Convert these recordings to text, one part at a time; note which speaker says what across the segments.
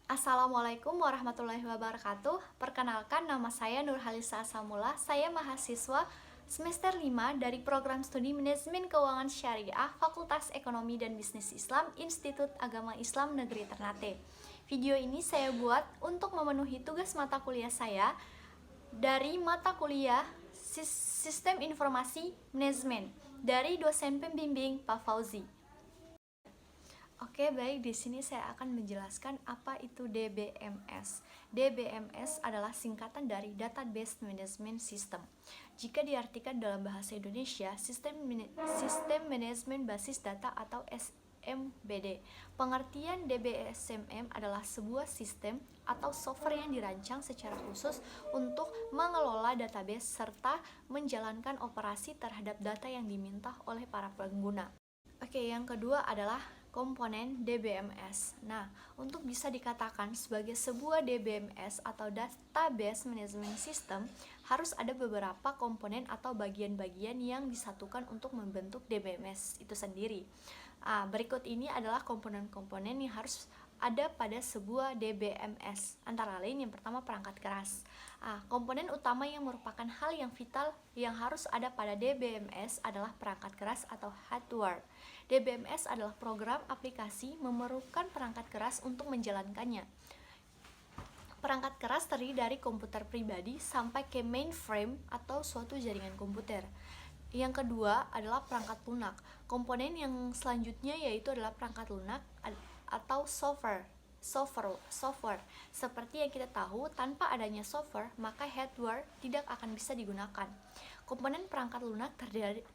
Speaker 1: Assalamualaikum warahmatullahi wabarakatuh. Perkenalkan, nama saya Nurhalisa Samula. Saya mahasiswa semester 5 dari program studi Manajemen Keuangan Syariah Fakultas Ekonomi dan Bisnis Islam Institut Agama Islam Negeri Ternate. Video ini saya buat untuk memenuhi tugas mata kuliah saya dari mata kuliah Sistem Informasi Manajemen dari dosen pembimbing Pak Fauzi. Oke, baik, di sini saya akan menjelaskan apa itu DBMS. DBMS adalah singkatan dari Database Management System. Jika diartikan dalam bahasa Indonesia, Sistem Manajemen Basis Data atau SMBD. Pengertian DBSMM adalah sebuah sistem atau software yang dirancang secara khusus untuk mengelola database serta menjalankan operasi terhadap data yang diminta oleh para pengguna. Oke, yang kedua adalah komponen DBMS. Nah, untuk bisa dikatakan sebagai sebuah DBMS atau Database Management System, harus ada beberapa komponen atau bagian-bagian yang disatukan untuk membentuk DBMS itu sendiri. Berikut ini adalah komponen-komponen yang harus ada pada sebuah DBMS. Antara lain, yang pertama perangkat keras. Komponen utama yang merupakan hal yang vital yang harus ada pada DBMS adalah perangkat keras atau hardware. DBMS adalah program aplikasi memerlukan perangkat keras untuk menjalankannya. Perangkat keras terdiri dari komputer pribadi sampai ke mainframe atau suatu jaringan komputer. Yang kedua adalah perangkat lunak. Komponen yang selanjutnya yaitu adalah perangkat lunak atau software. Seperti yang kita tahu, tanpa adanya software, maka hardware tidak akan bisa digunakan. Komponen perangkat lunak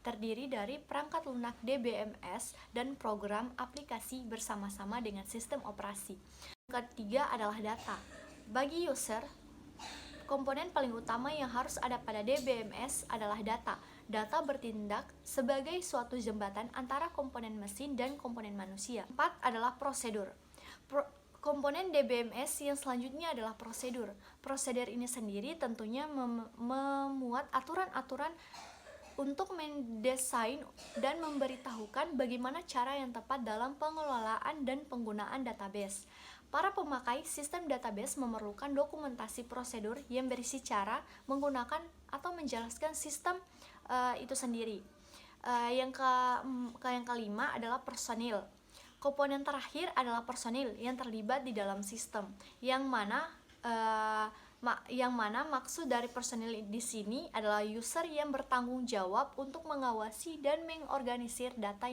Speaker 1: terdiri dari perangkat lunak DBMS dan program aplikasi bersama-sama dengan sistem operasi. Yang ketiga adalah data. Bagi user, komponen paling utama yang harus ada pada DBMS adalah data. Data bertindak sebagai suatu jembatan antara komponen mesin dan komponen manusia. 4 adalah prosedur. Komponen DBMS yang selanjutnya adalah prosedur. Prosedur ini sendiri tentunya memuat aturan-aturan untuk mendesain dan memberitahukan bagaimana cara yang tepat dalam pengelolaan dan penggunaan database. Para pemakai sistem database memerlukan dokumentasi prosedur yang berisi cara menggunakan atau menjelaskan sistem itu sendiri. Yang kelima adalah personil. Komponen terakhir adalah personil yang terlibat di dalam sistem, yang mana maksud dari personil di sini adalah user yang bertanggung jawab untuk mengawasi dan mengorganisir data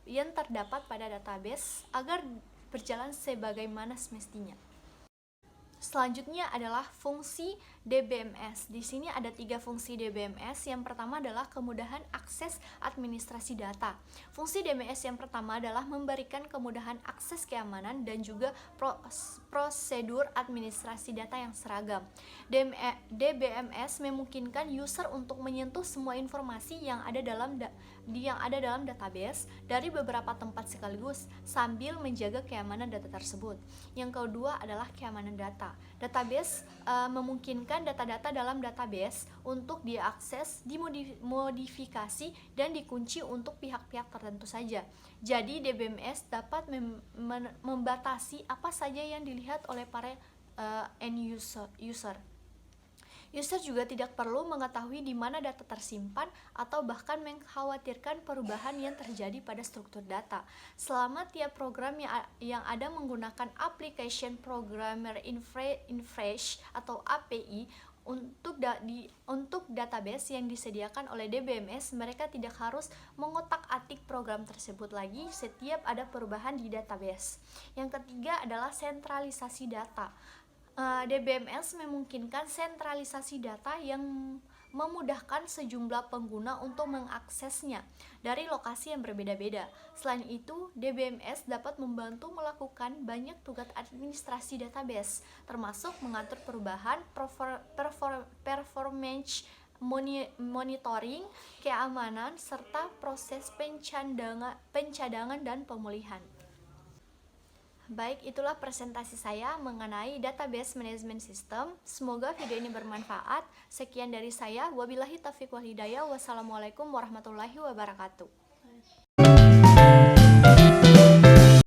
Speaker 1: yang terdapat pada database agar berjalan sebagaimana semestinya. Selanjutnya adalah fungsi DBMS. Di sini ada 3 fungsi DBMS. Yang pertama adalah kemudahan akses administrasi data. Fungsi DBMS yang pertama adalah memberikan kemudahan akses keamanan dan juga prosedur administrasi data yang seragam. DBMS memungkinkan user untuk menyentuh semua informasi yang ada dalam database dari beberapa tempat sekaligus sambil menjaga keamanan data tersebut. Yang kedua adalah keamanan data. Database memungkinkan data-data dalam database untuk diakses, dimodifikasi, dan dikunci untuk pihak-pihak tertentu saja. Jadi DBMS dapat membatasi apa saja yang dilihat oleh para end user. User juga tidak perlu mengetahui di mana data tersimpan atau bahkan mengkhawatirkan perubahan yang terjadi pada struktur data. Selama tiap program yang ada menggunakan Application Programmer Interface atau API untuk database yang disediakan oleh DBMS, mereka tidak harus mengotak-atik program tersebut lagi setiap ada perubahan di database. Yang ketiga adalah sentralisasi data. DBMS memungkinkan sentralisasi data yang memudahkan sejumlah pengguna untuk mengaksesnya dari lokasi yang berbeda-beda. Selain itu, DBMS dapat membantu melakukan banyak tugas administrasi database, termasuk mengatur perubahan, performance monitoring, keamanan, serta proses pencadangan dan pemulihan. Baik, itulah presentasi saya mengenai Database Management System. Semoga video ini bermanfaat. Sekian dari saya. Wabillahi taufiq wal hidayah. Wassalamualaikum warahmatullahi wabarakatuh.